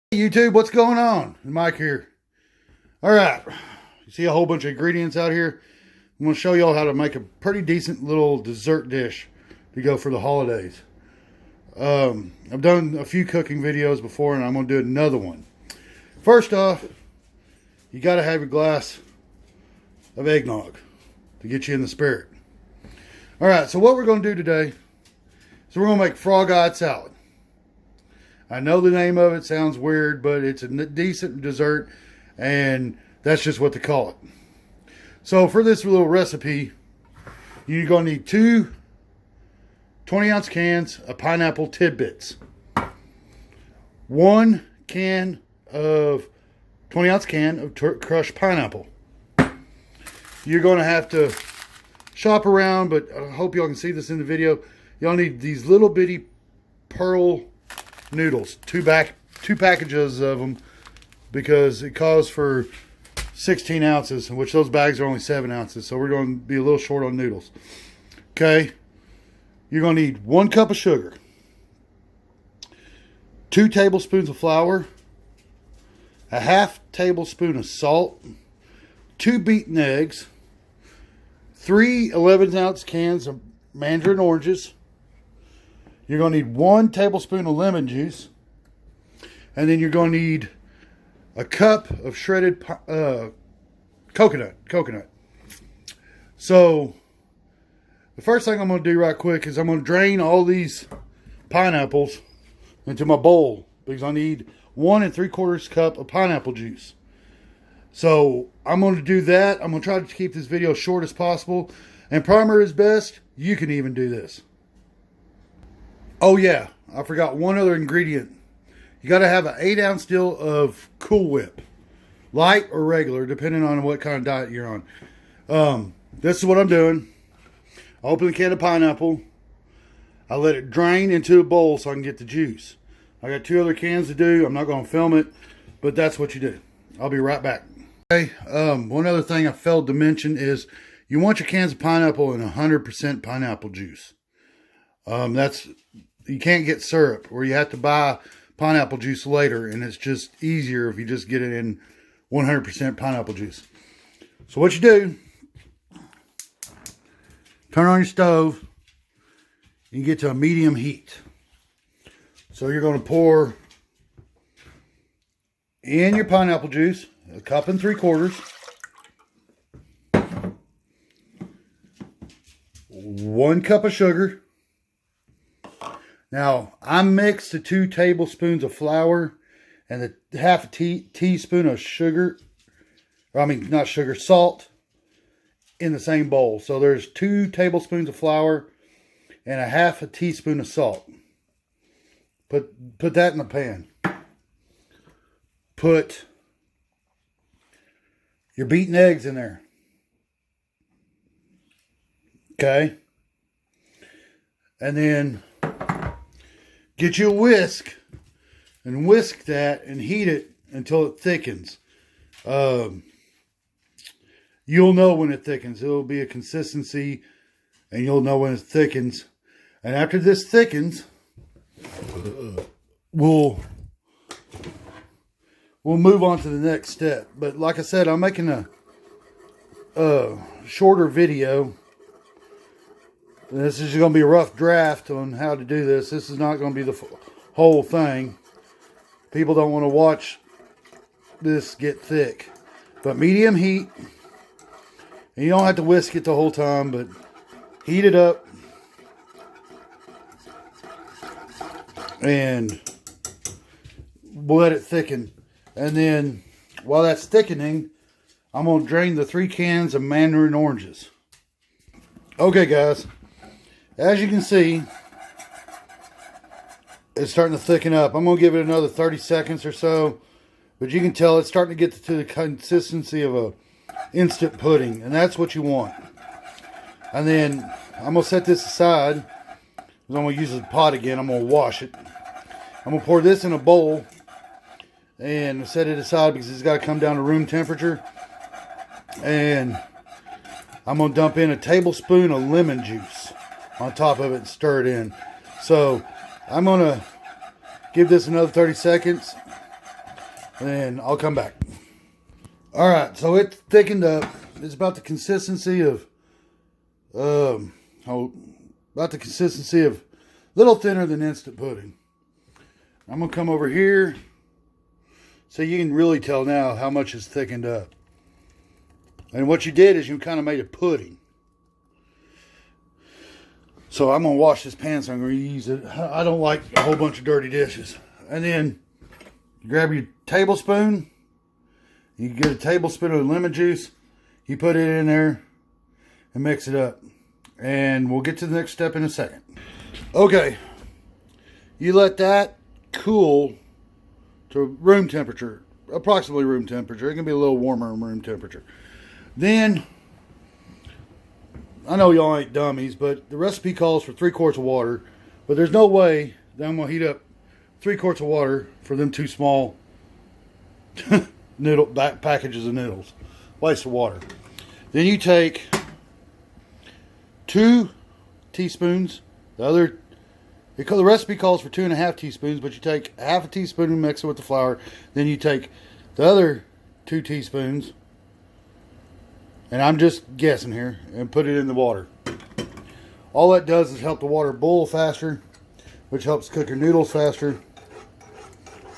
Hey YouTube, what's going on? Mike here. Alright, you see a whole bunch of ingredients out here. I'm going to show y'all how to make a pretty decent little dessert dish to go for the holidays. I've done a few cooking videos before and I'm going to do another one. First off, you got to have your glass of eggnog to get you in the spirit. Alright, so what we're going to do today is we're going to make frog-eyed salad. I know the name of it sounds weird, but it's a decent dessert, and that's just what they call it. So for this little recipe, you're going to need two 20-ounce cans of pineapple tidbits, 1 can of 20-ounce can of crushed pineapple. You're going to have to shop around, but I hope y'all can see this in the video. Y'all need these little bitty pearl noodles, two packages of them, because it calls for 16 ounces, which those bags are only 7 ounces, so we're going to be a little short on noodles. Okay, you're going to need 1 cup of sugar, 2 tablespoons of flour, a half tablespoon of salt, 2 beaten eggs, 3 11-ounce cans of mandarin oranges. You're going to need 1 tablespoon of lemon juice. And then you're going to need a cup of shredded coconut. So, the first thing I'm going to do right quick is I'm going to drain all these pineapples into my bowl, because I need 1 3/4 cup of pineapple juice. So, I'm going to do that. I'm going to try to keep this video short as possible. And primer is best. You can even do this. Oh yeah, I forgot one other ingredient. You got to have an 8-ounce deal of Cool Whip, light or regular, depending on what kind of diet you're on. This is what I'm doing. I open the can of pineapple. I let it drain into a bowl so I can get the juice. I got 2 other cans to do. I'm not going to film it, but that's what you do. I'll be right back. Okay. One other thing I failed to mention is you want your cans of pineapple in 100% pineapple juice. You can't get syrup, or you have to buy pineapple juice later, and it's just easier if you just get it in 100% pineapple juice. So what you do, turn on your stove, and get to a medium heat. So you're going to pour in your pineapple juice, 1 3/4 cups, 1 cup of sugar. Now, I mixed the 2 tablespoons of flour and the half a teaspoon of sugar, not sugar, salt, in the same bowl. So there's 2 tablespoons of flour and a half a teaspoon of salt. Put that in the pan. Put your beaten eggs in there. Okay. And then get you a whisk and whisk that and heat it until it thickens. You'll know when it thickens. It'll be a consistency, and you'll know when it thickens. And after this thickens, we'll move on to the next step. But like I said, I'm making a shorter video. This is going to be a rough draft on how to do this. This is not going to be the whole thing. People don't want to watch this get thick. But medium heat. And you don't have to whisk it the whole time, but heat it up. And we'll let it thicken. And then, while that's thickening, I'm going to drain the 3 cans of mandarin oranges. Okay, guys. As you can see, it's starting to thicken up. I'm going to give it another 30 seconds or so. But you can tell it's starting to get to the consistency of a instant pudding. And that's what you want. And then I'm going to set this aside. I'm going to use the pot again. I'm going to wash it. I'm going to pour this in a bowl. And set it aside because it's got to come down to room temperature. And I'm going to dump in a tablespoon of lemon juice on top of it and stir it in. So I'm going to give this another 30 seconds and then I'll come back. All right, so it's thickened up. It's about the consistency of, a little thinner than instant pudding. I'm gonna come over here, so you can really tell now how much it's thickened up. And what you did is you kind of made a pudding. So I'm gonna wash this pan, so I'm gonna use it. I don't like a whole bunch of dirty dishes. And then you grab your tablespoon. You get a tablespoon of lemon juice. You put it in there and mix it up. And we'll get to the next step in a second. Okay. You let that cool to room temperature. Approximately room temperature. It can be a little warmer in room temperature. Then, I know y'all ain't dummies, but the recipe calls for 3 quarts of water. But there's no way that I'm going to heat up 3 quarts of water for them 2 small noodle packages of noodles. Waste of water. Then you take 2 teaspoons. The recipe calls for 2.5 teaspoons, but you take half a teaspoon and mix it with the flour. Then you take the other 2 teaspoons, and I'm just guessing here, and put it in the water. All that does is help the water boil faster, which helps cook your noodles faster.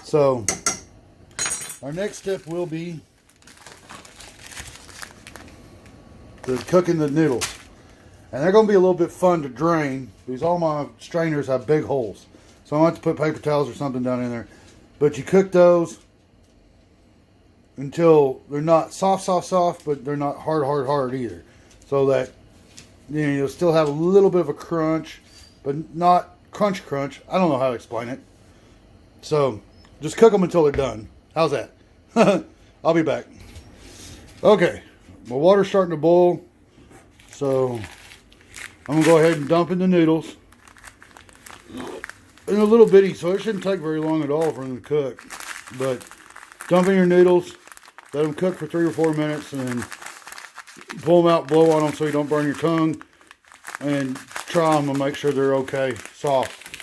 So our next step will be cooking the noodles. And they're going to be a little bit fun to drain because all my strainers have big holes. So I want to put paper towels or something down in there. But you cook those until they're not soft, but they're not hard either. So that you'll still have a little bit of a crunch, but not crunch. I don't know how to explain it. So just cook them until they're done. How's that? I'll be back. Okay, my water's starting to boil, so I'm going to go ahead and dump in the noodles. And a little bitty, so it shouldn't take very long at all for them to cook. But dump in your noodles, let them cook for 3 or 4 minutes, and then pull them out, blow on them so you don't burn your tongue, and try them and make sure they're okay, soft.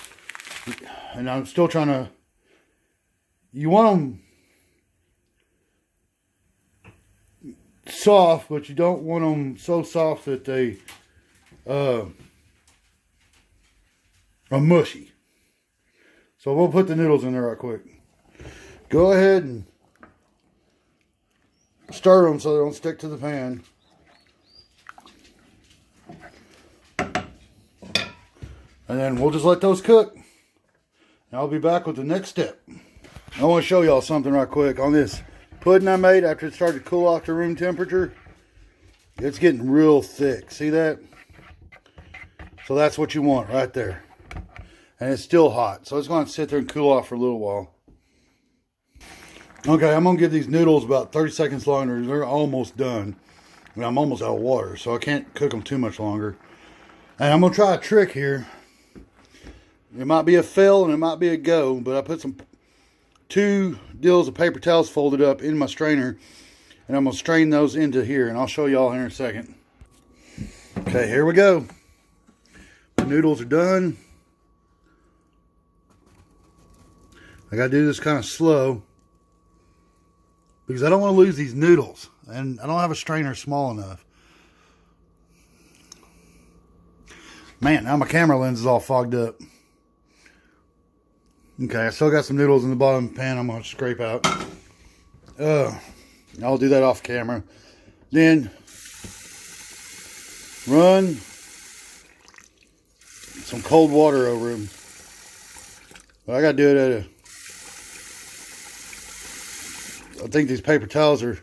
And I'm still trying to, you want them soft, but you don't want them so soft that they are mushy. So we'll put the noodles in there right quick. Go ahead and stir them so they don't stick to the pan. And then we'll just let those cook. And I'll be back with the next step. I want to show y'all something right quick on this pudding I made after it started to cool off to room temperature. It's getting real thick. See that? So that's what you want right there. And it's still hot. So it's going to sit there and cool off for a little while. Okay, I'm going to give these noodles about 30 seconds longer. They're almost done. And I'm almost out of water, so I can't cook them too much longer. And I'm going to try a trick here. It might be a fail and it might be a go, but I put 2 deals of paper towels folded up in my strainer, and I'm going to strain those into here, and I'll show y'all here in a second. Okay, here we go. The noodles are done. I got to do this kind of slow because I don't want to lose these noodles, and I don't have a strainer small enough. Man, now my camera lens is all fogged up. Okay, I still got some noodles in the bottom of the pan I'm going to scrape out. I'll do that off camera. Then, run some cold water over them. But I got to do it at a... I think these paper towels are...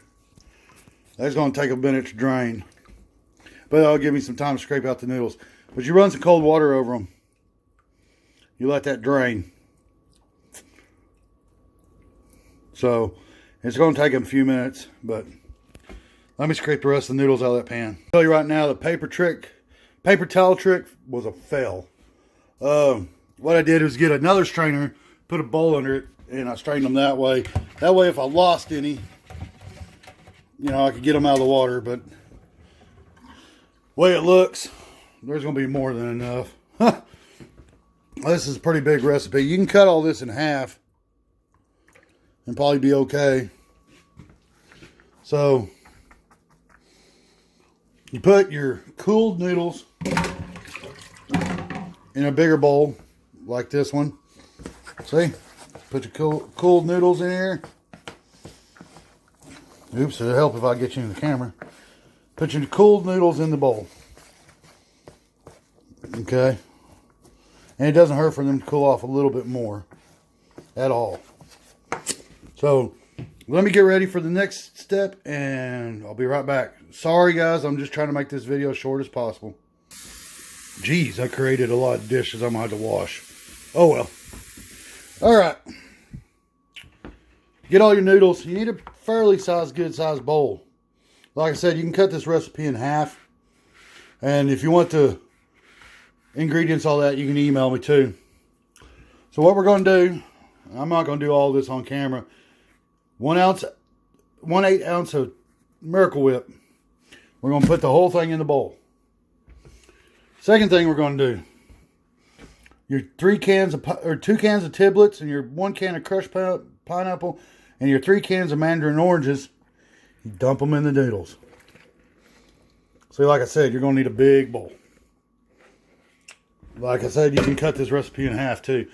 That's going to take a minute to drain. But that'll give me some time to scrape out the noodles. But you run some cold water over them. You let that drain. So, it's going to take them a few minutes, but let me scrape the rest of the noodles out of that pan. I'll tell you right now, the paper towel trick was a fail. What I did was get another strainer, put a bowl under it, and I strained them that way. That way, if I lost any, I could get them out of the water, but the way it looks, there's going to be more than enough. This is a pretty big recipe. You can cut all this in half. and probably be okay. So you put your cooled noodles in a bigger bowl like this one. See? Put your cooled noodles in here. Oops, it'll help if I get you in the camera. Put your cooled noodles in the bowl. Okay? And it doesn't hurt for them to cool off a little bit more at all. So, let me get ready for the next step and I'll be right back. Sorry guys, I'm just trying to make this video as short as possible. Jeez, I created a lot of dishes I'm going to have to wash. Oh well. Alright. Get all your noodles. You need a fairly good sized bowl. Like I said, you can cut this recipe in half. And if you want the ingredients, all that, you can email me too. So what we're going to do, I'm not going to do all this on camera. 1/8 ounce of Miracle Whip. We're going to put the whole thing in the bowl. Second thing we're going to do, your 2 cans of Tiblets and your 1 can of crushed pineapple and your 3 cans of mandarin oranges, you dump them in the noodles. See, like I said, you're going to need a big bowl. Like I said, you can cut this recipe in half too.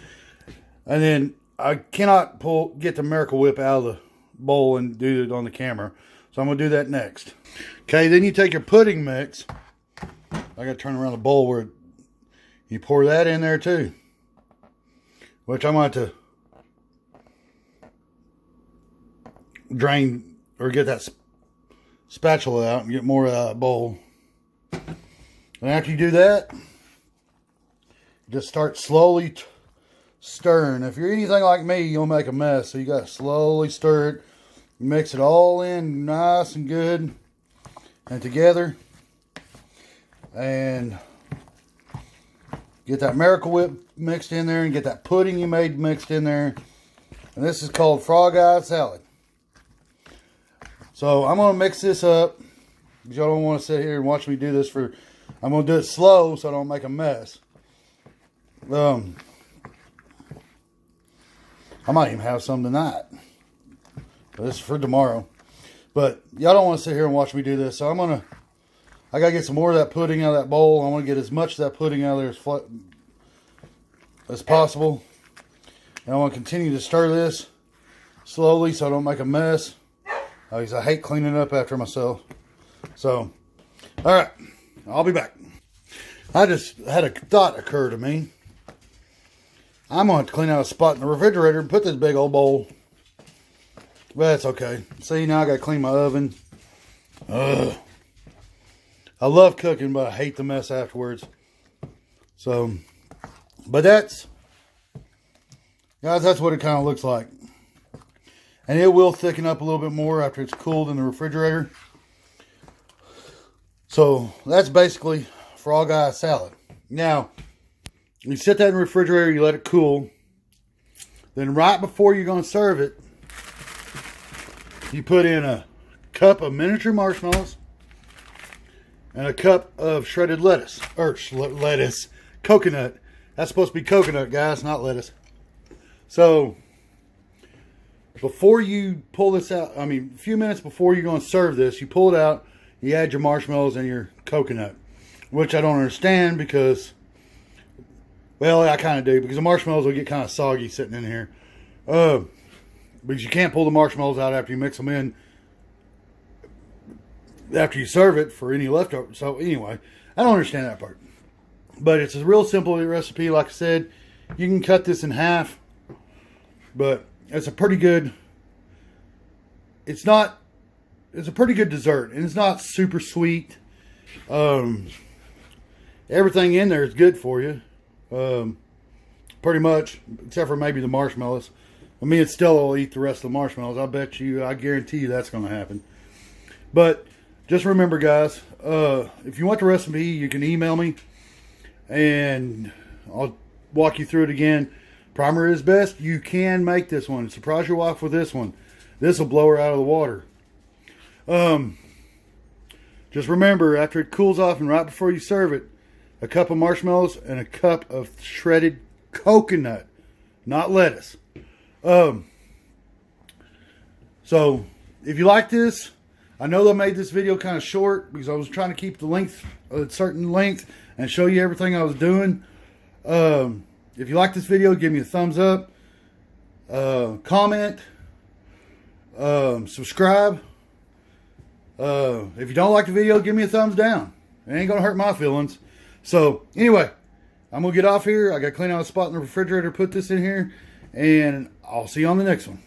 And then I cannot get the Miracle Whip out of the bowl and do it on the camera. So I'm going to do that next. Okay, then you take your pudding mix. I got to turn around the bowl where you pour that in there too. Which I'm going to have to drain or get that spatula out and get more of that bowl. And after you do that, just start slowly stirring. If you're anything like me, you'll make a mess. So you got to slowly stir it. Mix it all in nice and good and together. And get that Miracle Whip mixed in there and get that pudding you made mixed in there. And this is called Frog Eye Salad. So I'm going to mix this up. Y'all don't want to sit here and watch me do this I'm going to do it slow so I don't make a mess. I might even have some tonight. But this is for tomorrow. But y'all don't want to sit here and watch me do this. So I got to get some more of that pudding out of that bowl. I want to get as much of that pudding out of there as possible. And I want to continue to stir this slowly so I don't make a mess. Because I hate cleaning up after myself. So, alright. I'll be back. I just had a thought occur to me. I'm going to have to clean out a spot in the refrigerator and put this big old bowl. But that's okay. See, now I got to clean my oven. Ugh. I love cooking, but I hate the mess afterwards. So, but guys, that's what it kind of looks like. And it will thicken up a little bit more after it's cooled in the refrigerator. So, that's basically Frog Eye Salad. Now, you set that in the refrigerator, you let it cool. Then right before you're going to serve it, you put in a cup of miniature marshmallows and a cup of shredded lettuce. Or coconut. That's supposed to be coconut, guys, not lettuce. So, before you pull this out, a few minutes before you're going to serve this, you pull it out, you add your marshmallows and your coconut. Which I don't understand because, well, I kind of do, because the marshmallows will get kind of soggy sitting in here. Because you can't pull the marshmallows out after you mix them in, after you serve it for any leftover. So anyway, I don't understand that part. But it's a real simple recipe. Like I said, you can cut this in half. But it's a pretty good, it's a pretty good dessert. And it's not super sweet. Everything in there is good for you. Pretty much, except for maybe the marshmallows. Me and Stella will eat the rest of the marshmallows. I guarantee you that's going to happen. But just remember, guys, if you want the recipe, you can email me. And I'll walk you through it again. Primer is best. You can make this one. Surprise your wife with this one. This will blow her out of the water. Just remember, after it cools off and right before you serve it, a cup of marshmallows and a cup of shredded coconut, not lettuce. So if you like this, I know I made this video kind of short because I was trying to keep the length a certain length and show you everything I was doing. If you like this video, give me a thumbs up, comment, subscribe. If you don't like the video, give me a thumbs down. It ain't gonna hurt my feelings. So anyway, I'm gonna get off here. I gotta clean out a spot in the refrigerator, put this in here, and I'll see you on the next one.